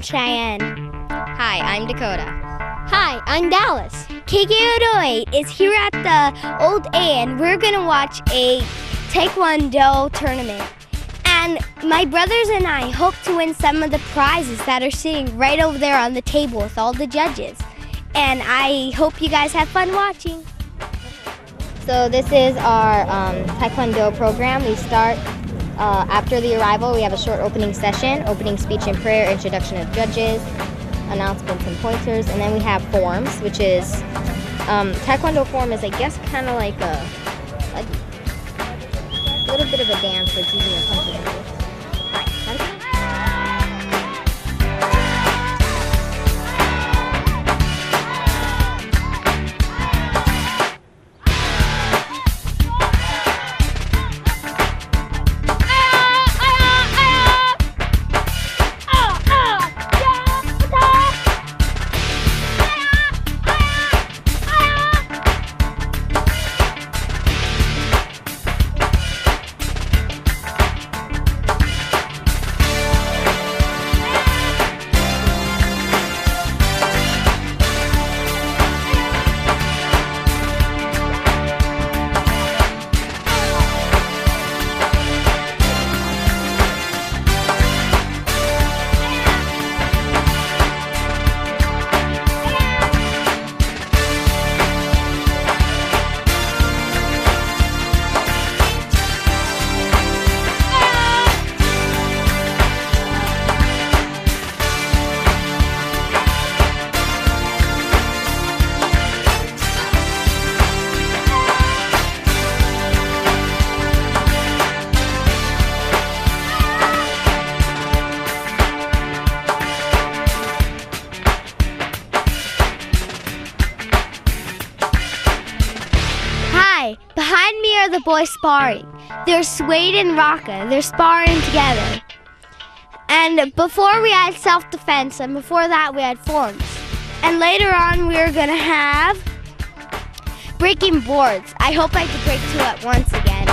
Cheyenne. Hi, I'm Dakota. Hi, I'm Dallas. KK808 is here at the Old A, and we're going to watch a Taekwondo tournament. And my brothers and I hope to win some of the prizes that are sitting right over there on the table with all the judges. And I hope you guys have fun watching. So this is our Taekwondo program. We start after the arrival. We have a short opening session, opening speech and prayer, introduction of judges, announcements and pointers, and then we have forms, which is Taekwondo form is, I guess, kind of like a little bit of a dance, like using your punches and moves. Behind me are the boys sparring. There's Suede and Raka. They're sparring together. And before we had self-defense, and before that we had forms. And later on we're going to have breaking boards. I hope I can break two at once again.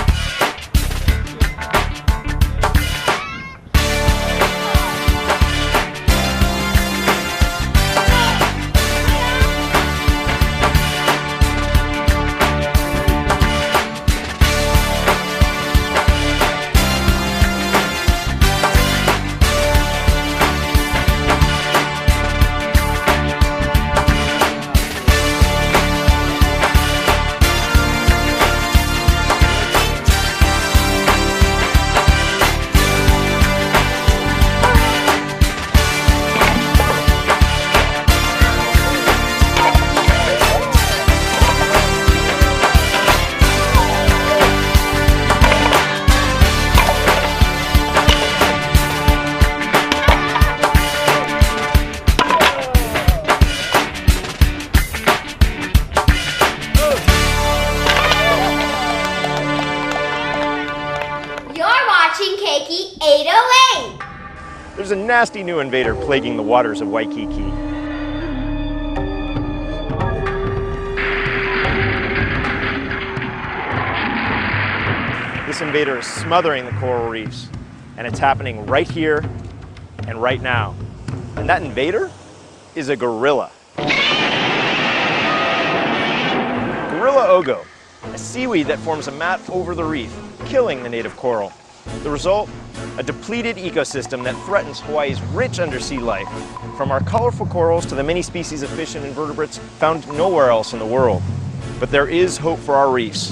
Keiki 808. There's a nasty new invader plaguing the waters of Waikiki. This invader is smothering the coral reefs, and it's happening right here and right now. And that invader is a gorilla. Gorilla ogo, a seaweed that forms a mat over the reef, killing the native coral. The result? A depleted ecosystem that threatens Hawaii's rich undersea life, from our colorful corals to the many species of fish and invertebrates found nowhere else in the world. But there is hope for our reefs.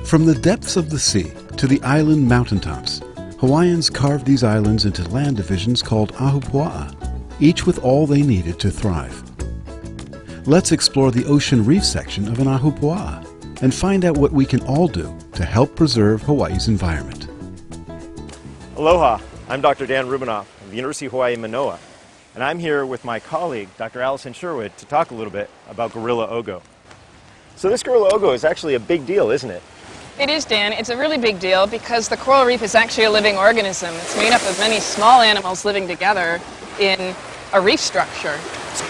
From the depths of the sea to the island mountaintops, Hawaiians carved these islands into land divisions called ahupua'a, each with all they needed to thrive. Let's explore the ocean reef section of an ahupua'a and find out what we can all do to help preserve Hawaii's environment. Aloha, I'm Dr. Dan Rubinoff of the University of Hawaii Manoa, and I'm here with my colleague, Dr. Allison Sherwood, to talk a little bit about gorilla ogo. So this gorilla ogo is actually a big deal, isn't it? It is, Dan. It's a really big deal because the coral reef is actually a living organism. It's made up of many small animals living together in a reef structure.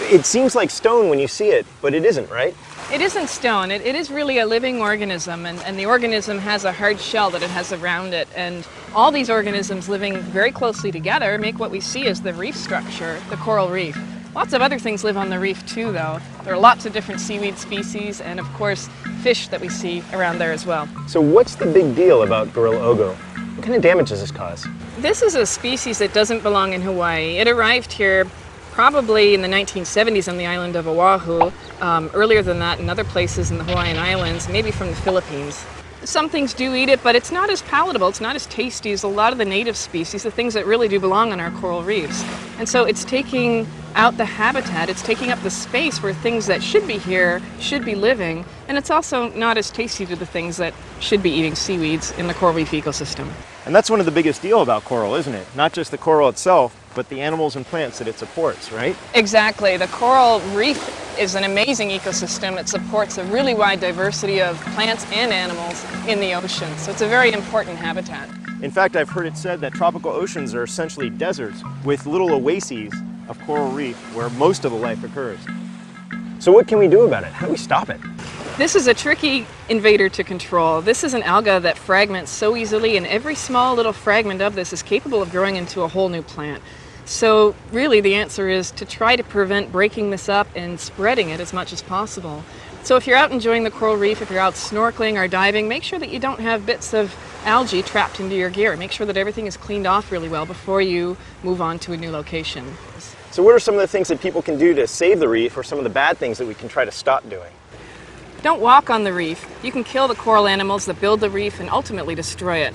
It seems like stone when you see it, but it isn't, right? It isn't stone. It is really a living organism, and the organism has a hard shell that it has around it, and All these organisms living very closely together make what we see as the reef structure, the coral reef. Lots of other things live on the reef too, though. There are lots of different seaweed species and, of course, fish that we see around there as well. So what's the big deal about Gorilla Ogo? What kind of damage does this cause? This is a species that doesn't belong in Hawaii. It arrived here probably in the 1970s on the island of Oahu, earlier than that in other places in the Hawaiian Islands, maybe from the Philippines. Some things do eat it, but it's not as palatable, it's not as tasty as a lot of the native species, the things that really do belong on our coral reefs. And so it's taking out the habitat, it's taking up the space where things that should be here should be living, and it's also not as tasty to the things that should be eating seaweeds in the coral reef ecosystem. And that's one of the biggest deal about coral, isn't it? Not just the coral itself, but the animals and plants that it supports, right? Exactly. The coral reef is an amazing ecosystem. It supports a really wide diversity of plants and animals in the ocean. So it's a very important habitat. In fact, I've heard it said that tropical oceans are essentially deserts with little oases of coral reef where most of the life occurs. So what can we do about it? How do we stop it? This is a tricky invader to control. This is an alga that fragments so easily, and every small little fragment of this is capable of growing into a whole new plant. So really the answer is to try to prevent breaking this up and spreading it as much as possible. So if you're out enjoying the coral reef, if you're out snorkeling or diving, make sure that you don't have bits of algae trapped into your gear. Make sure that everything is cleaned off really well before you move on to a new location. So what are some of the things that people can do to save the reef, or some of the bad things that we can try to stop doing? Don't walk on the reef. You can kill the coral animals that build the reef and ultimately destroy it.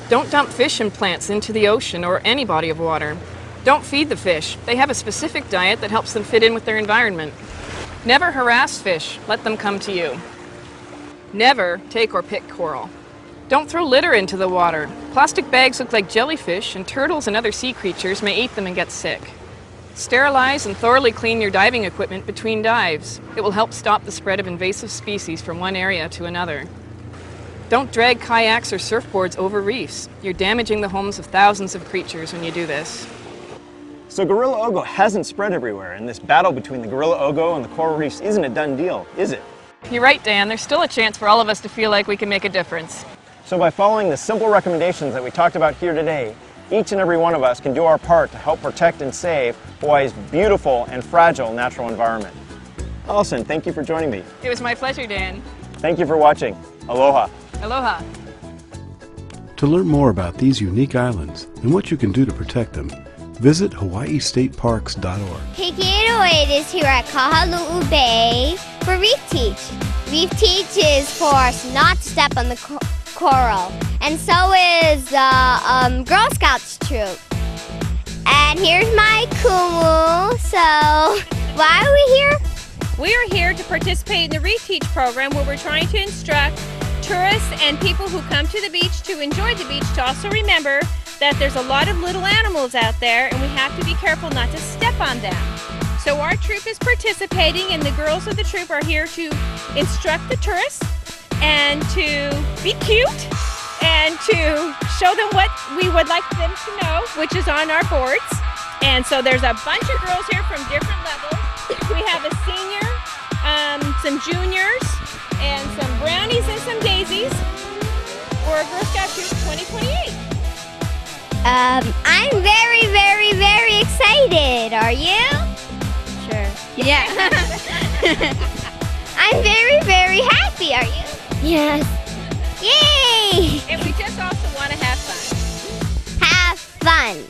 Don't dump fish and plants into the ocean or any body of water. Don't feed the fish. They have a specific diet that helps them fit in with their environment. Never harass fish. Let them come to you. Never take or pick coral. Don't throw litter into the water. Plastic bags look like jellyfish, and turtles and other sea creatures may eat them and get sick. Sterilize and thoroughly clean your diving equipment between dives. It will help stop the spread of invasive species from one area to another. Don't drag kayaks or surfboards over reefs. You're damaging the homes of thousands of creatures when you do this. So Gorilla Ogo hasn't spread everywhere, and this battle between the Gorilla Ogo and the coral reefs isn't a done deal, is it? You're right, Dan. There's still a chance for all of us to feel like we can make a difference. So by following the simple recommendations that we talked about here today, each and every one of us can do our part to help protect and save Hawaii's beautiful and fragile natural environment. Allison, thank you for joining me. It was my pleasure, Dan. Thank you for watching. Aloha. Aloha. To learn more about these unique islands and what you can do to protect them, visit hawaiistateparks.org. Keiki is here at Kahaluu Bay for Reef Teach. Reef Teach is for us not to step on the coral, and so is the Girl Scouts troop. And here's my kumu. So, why are we here? We are here to participate in the Reef Teach program, where we're trying to instruct tourists and people who come to the beach to enjoy the beach to also remember that there's a lot of little animals out there and we have to be careful not to step on them. So our troop is participating, and the girls of the troop are here to instruct the tourists and to be cute and to show them what we would like them to know, which is on our boards. And so there's a bunch of girls here from different levels. We have a senior, some juniors, and some brownies and some daisies for Girl Scout Troop 2028. I'm very, very, very excited. Are you? Sure. Yeah. I'm very, very happy. Are you? Yes. Yay! And we just also want to have fun. Have fun.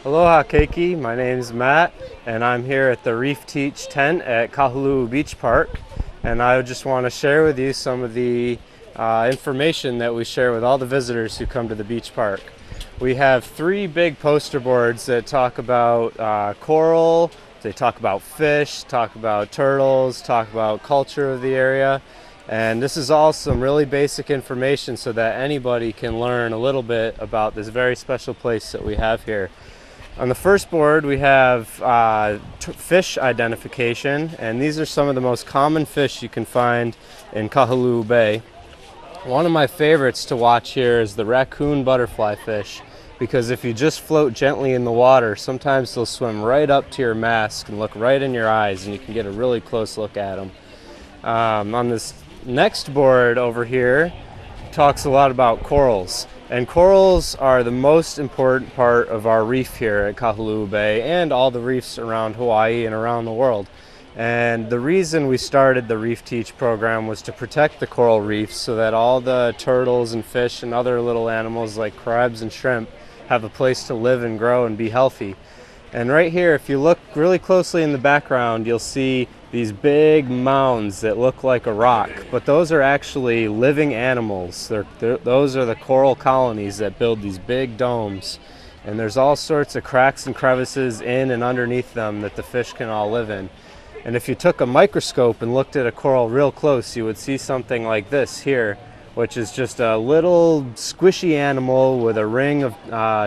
Aloha Keiki, my name is Matt and I'm here at the Reef Teach tent at Kahaluu Beach Park, and I just want to share with you some of the information that we share with all the visitors who come to the beach park. We have 3 big poster boards that talk about coral, they talk about fish, talk about turtles, talk about culture of the area, And this is all some really basic information so that anybody can learn a little bit about this very special place that we have here. On the first board we have fish identification, and these are some of the most common fish you can find in Kahului Bay. One of my favorites to watch here is the raccoon butterfly fish, because if you just float gently in the water, sometimes they'll swim right up to your mask and look right in your eyes, and you can get a really close look at them. On this next board over here talks a lot about corals, and corals are the most important part of our reef here at Kahului Bay and all the reefs around Hawaii and around the world. And the reason we started the Reef Teach program was to protect the coral reefs so that all the turtles and fish and other little animals like crabs and shrimp have a place to live and grow and be healthy. And right here, if you look really closely in the background, you'll see these big mounds that look like a rock, but those are actually living animals. Those are the coral colonies that build these big domes. And there's all sorts of cracks and crevices in and underneath them that the fish can all live in. And if you took a microscope and looked at a coral real close, you would see something like this here, which is just a little squishy animal with a ring of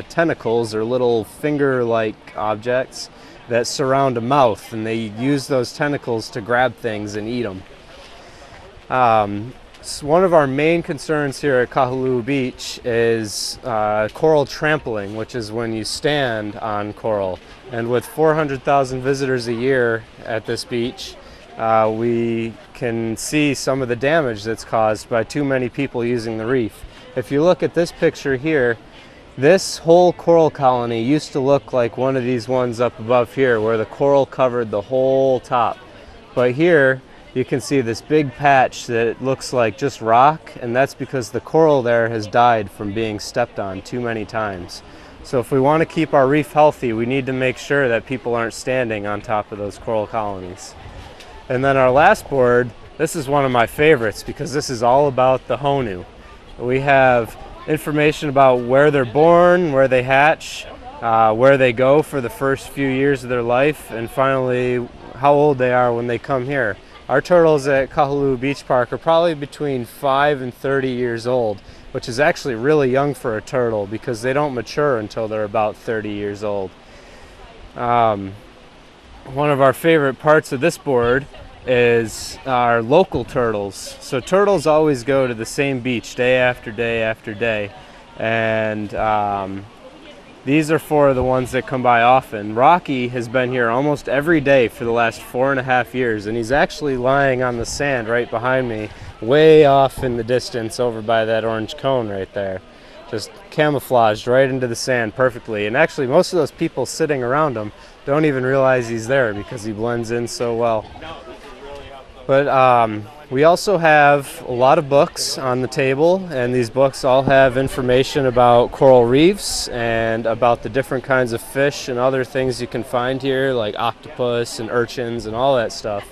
tentacles or little finger-like objects that surround a mouth, and they use those tentacles to grab things and eat them. One of our main concerns here at Kahului Beach is coral trampling, which is when you stand on coral. And with 400,000 visitors a year at this beach, we can see some of the damage that's caused by too many people using the reef. If you look at this picture here, this whole coral colony used to look like one of these ones up above here where the coral covered the whole top. But here you can see this big patch that looks like just rock, and that's because the coral there has died from being stepped on too many times. So if we want to keep our reef healthy, we need to make sure that people aren't standing on top of those coral colonies. And then our last board, this is one of my favorites because this is all about the honu. We have information about where they're born, where they hatch, where they go for the first few years of their life, and finally how old they are when they come here. Our turtles at Kahului Beach Park are probably between 5 and 30 years old, which is actually really young for a turtle because they don't mature until they're about 30 years old. One of our favorite parts of this board is our local turtles. So turtles always go to the same beach day after day after day, and these are four of the ones that come by often. Rocky has been here almost every day for the last 4.5 years, and he's actually lying on the sand right behind me, way off in the distance over by that orange cone right there. Just camouflaged right into the sand perfectly. And actually most of those people sitting around him don't even realize he's there because he blends in so well. But we also have a lot of books on the table, and these books all have information about coral reefs and about the different kinds of fish and other things you can find here, like octopus and urchins and all that stuff.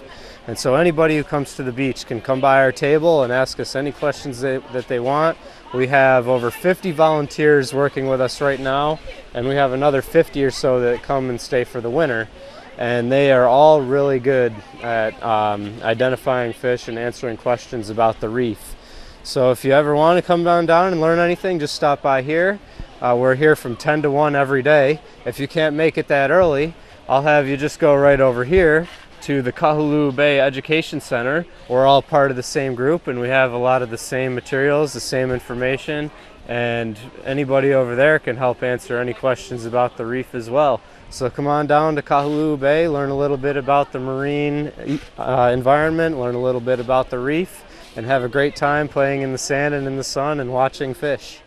And so anybody who comes to the beach can come by our table and ask us any questions that they want. We have over 50 volunteers working with us right now, and we have another 50 or so that come and stay for the winter. And they are all really good at identifying fish and answering questions about the reef. So if you ever want to come down and learn anything, just stop by here. We're here from 10 to 1 every day. If you can't make it that early, I'll have you just go right over here to the Kahului Bay Education Center. We're all part of the same group, and we have a lot of the same materials, the same information, and anybody over there can help answer any questions about the reef as well. So come on down to Kahului Bay, learn a little bit about the marine environment, learn a little bit about the reef, and have a great time playing in the sand and in the sun and watching fish.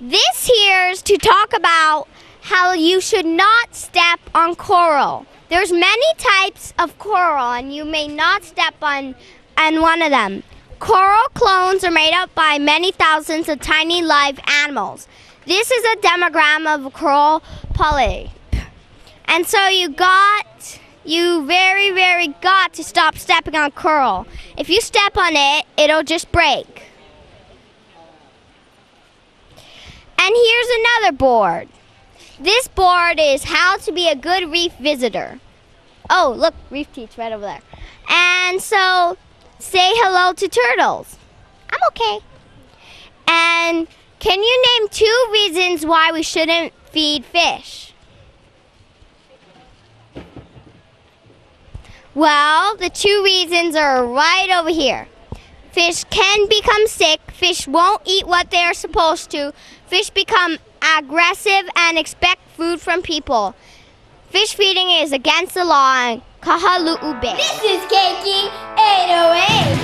This here is to talk about how you should not step on coral. There's many types of coral, and you may not step on one of them. Coral clones are made up by many thousands of tiny live animals. This is a diagram of a coral polyp. And so you very got to stop stepping on coral. If you step on it, it'll just break. And here's another board. This board is how to be a good reef visitor. Oh, look, Reef Teach right over there. And so Say hello to turtles. I'm okay. And can you name 2 reasons why we shouldn't feed fish? Well, the 2 reasons are right over here. Fish can become sick. Fish won't eat what they are supposed to. Fish become aggressive and expect food from people. Fish feeding is against the law in Kahalu'u Bay. This is Keiki 808.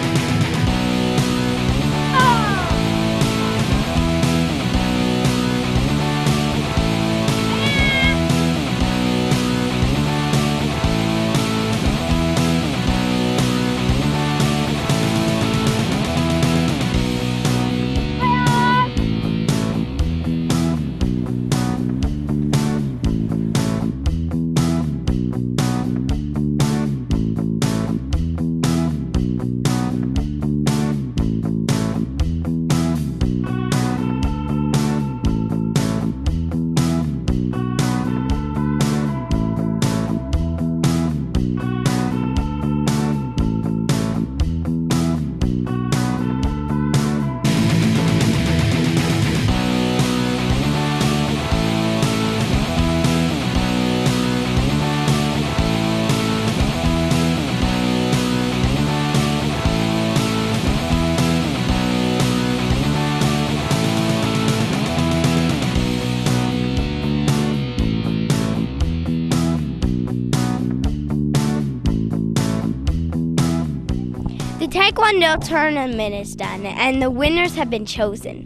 The Taekwondo tournament is done and the winners have been chosen.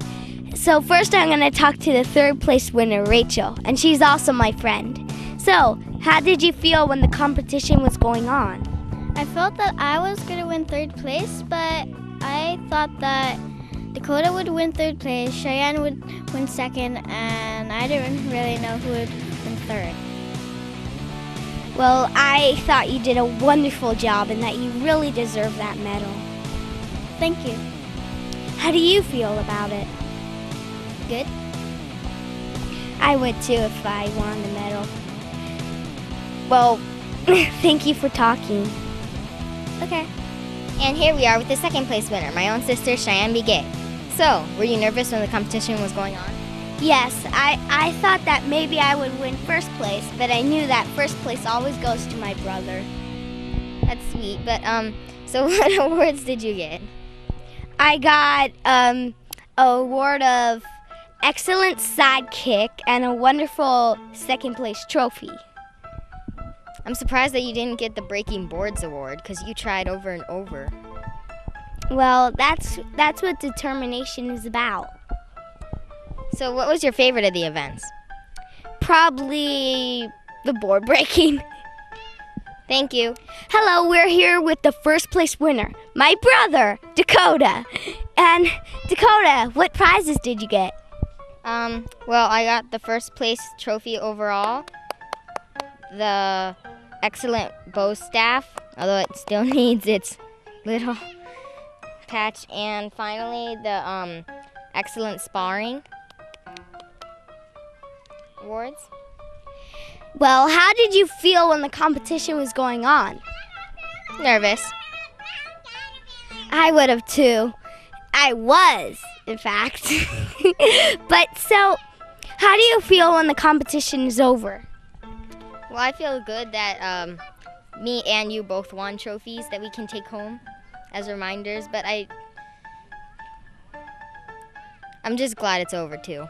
So first I'm going to talk to the 3rd place winner, Rachel, and she's also my friend. So, how did you feel when the competition was going on? I felt that I was going to win 3rd place, but I thought that Dakota would win 3rd place, Cheyenne would win 2nd, and I didn't really know who would win 3rd. Well, I thought you did a wonderful job and that you really deserve that medal. Thank you. How do you feel about it? Good. I would too if I won the medal. Well, thank you for talking. Okay. And here we are with the 2nd place winner, my own sister, Cheyenne Begay. So, were you nervous when the competition was going on? Yes, I thought that maybe I would win 1st place, but I knew that 1st place always goes to my brother. That's sweet, but so what awards did you get? I got an award of excellent sidekick and a wonderful 2nd place trophy. I'm surprised that you didn't get the Breaking Boards award because you tried over and over. Well, that's what determination is about. So what was your favorite of the events? Probably the board breaking. Thank you. Hello, we're here with the 1st place winner, my brother, Dakota. And Dakota, what prizes did you get? Well, I got the 1st place trophy overall, the excellent bow staff, although it still needs its little patch, and finally the excellent sparring awards. Well, how did you feel when the competition was going on? Nervous. I would have too. I was, in fact. But so, how do you feel when the competition is over? Well, I feel good that me and you both won trophies that we can take home as reminders, but I'm just glad it's over too.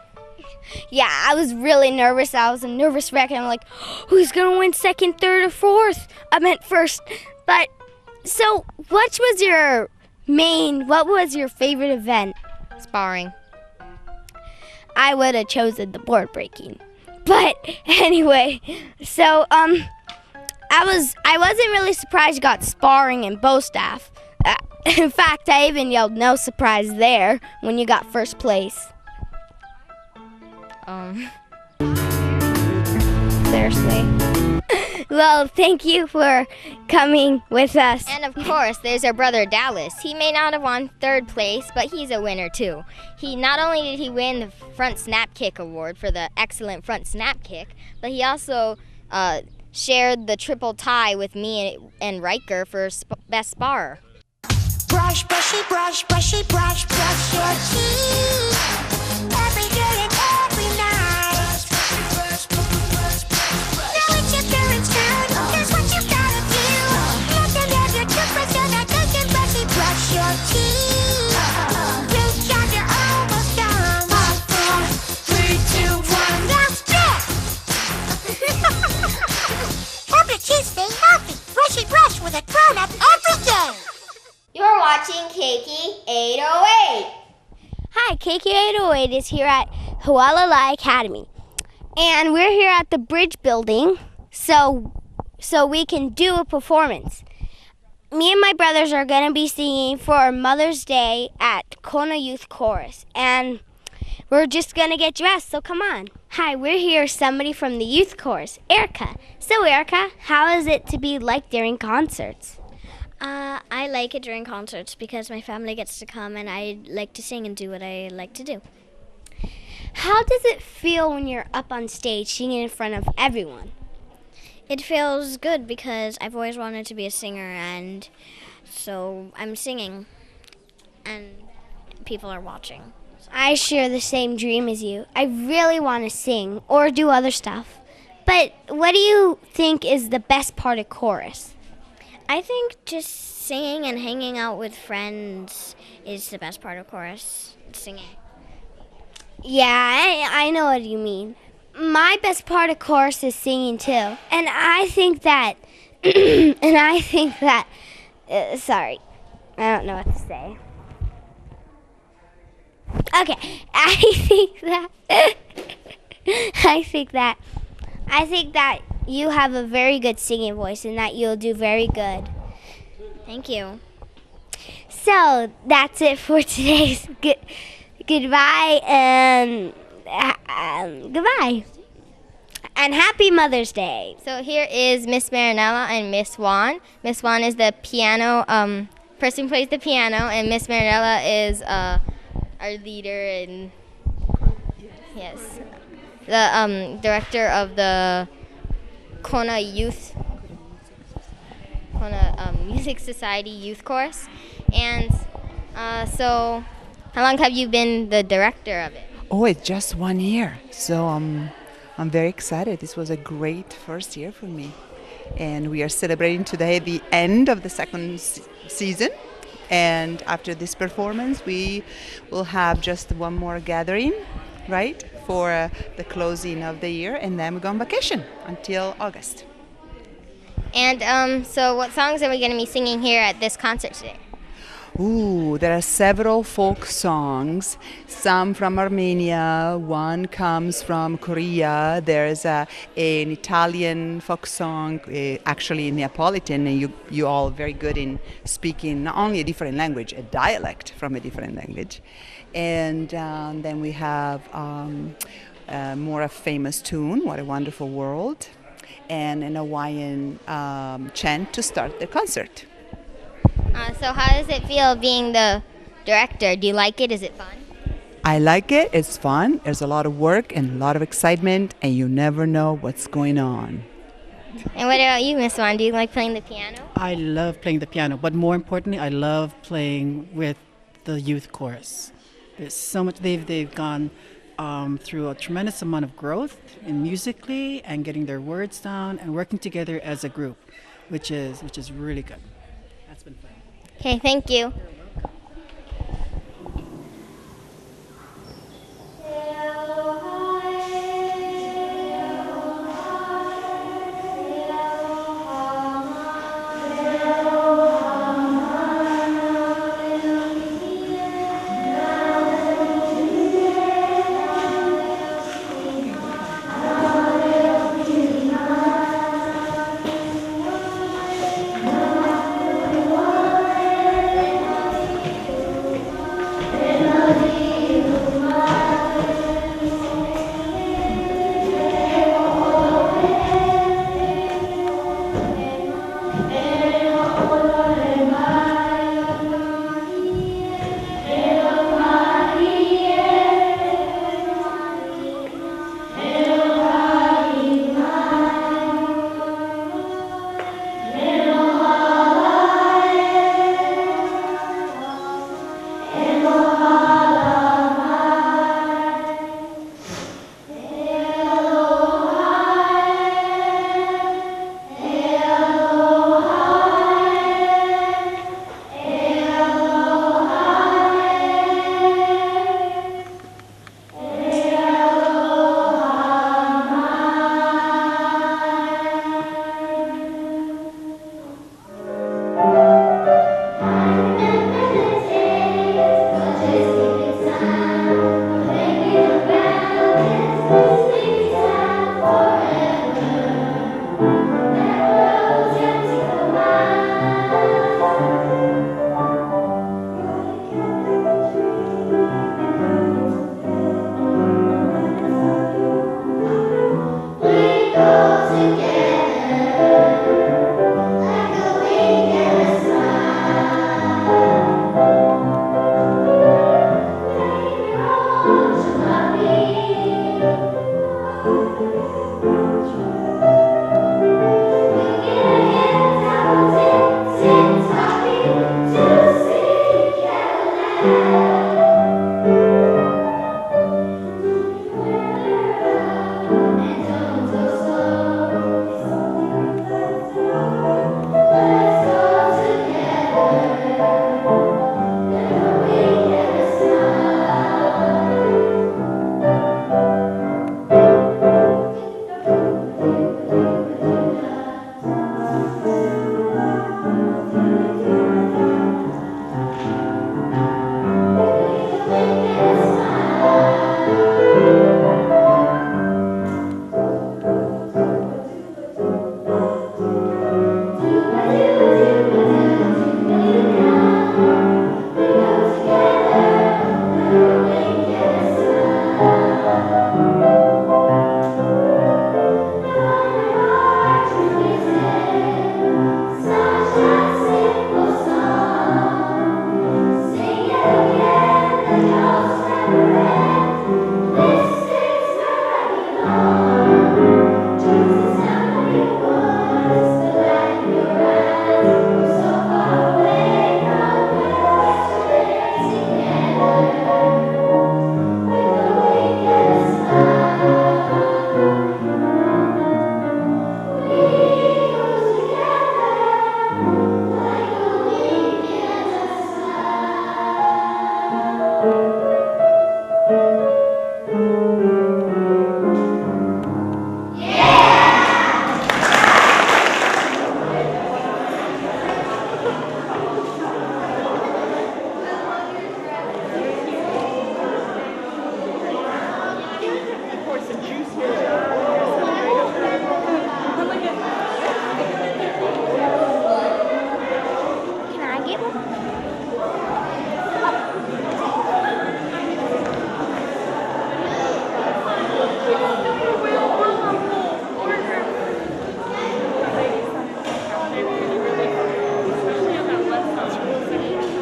Yeah, I was really nervous. I was a nervous wreck, and I'm like, who's going to win 2nd, 3rd, or 4th? I meant 1st. But, so, what was your favorite event? Sparring. I would have chosen the board breaking. But, anyway, so, I wasn't really surprised you got sparring and bow staff. In fact, I even yelled no surprise there when you got 1st place. Seriously. Well, thank you for coming with us. And of course, there's our brother Dallas. He may not have won 3rd place, but he's a winner too. He not only did he win the front snap kick award for the excellent front snap kick, but he also shared the triple tie with me and Riker for best sparrer. brush, brushy brush, brushy brush, brush your teeth. Every day and every night. Now it's your parents' turn. Here's what you gotta do. Let them have your toothbrush so that they can brushy brush your teeth. Reach out, you're almost done. 5, 4, 3, 2, 1, that's it. Help your teeth stay healthy. Brushy brush with a grown-up every day. You're watching Keiki 808. Hi, Keiki 808 is here at Hualalai Academy. And we're here at the bridge building so we can do a performance. Me and my brothers are going to be singing for Mother's Day at Kona Youth Chorus. And we're just going to get dressed, so come on. Hi, we're here with somebody from the youth chorus, Erica. So Erica, how is it to be like during concerts? I like it during concerts because my family gets to come and I like to sing and do what I like to do. How does it feel when you're up on stage singing in front of everyone? It feels good because I've always wanted to be a singer, and so I'm singing and people are watching. I share the same dream as you. I really want to sing or do other stuff. But what do you think is the best part of chorus? I think just singing and hanging out with friends is the best part of chorus, singing. Yeah, I know what you mean. My best part of chorus is singing too. And I think that, sorry, I don't know what to say. Okay, I think that you have a very good singing voice and that you'll do very good. Thank you. So that's it for today's goodbye and goodbye. And happy Mother's Day. So here is Miss Marinella and Miss Juan. Miss Juan is the piano person who plays the piano, and Miss Marinella is our leader and yes, the director of the Kona Music Society Youth Chorus. And so, how long have you been the director of it? Oh, it's just 1 year. So I'm very excited. This was a great first year for me. And we are celebrating today the end of the second season. And after this performance, we will have just one more gathering, right, for the closing of the year. And then we go on vacation until August. And so what songs are we going to be singing here at this concert today? Ooh, there are several folk songs, some from Armenia, one comes from Korea, there's an Italian folk song, actually Neapolitan, and you all very good in speaking not only a different language, a dialect from a different language. And then we have more a famous tune, What a Wonderful World, and an Hawaiian chant to start the concert. So how does it feel being the director? Do you like it? Is it fun? I like it. It's fun. There's a lot of work and a lot of excitement, and you never know what's going on. And what about you, Miss Juan? Do you like playing the piano? I love playing the piano, but more importantly, I love playing with the youth chorus. There's so much they've gone through a tremendous amount of growth in musically and getting their words down and working together as a group, which is really good. That's been fun. Okay, thank you.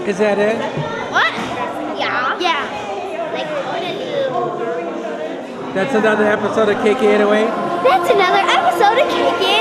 Is that it? What? Yeah. Yeah. Like we're gonna do. That's another episode of Keiki 808? That's another episode of Keiki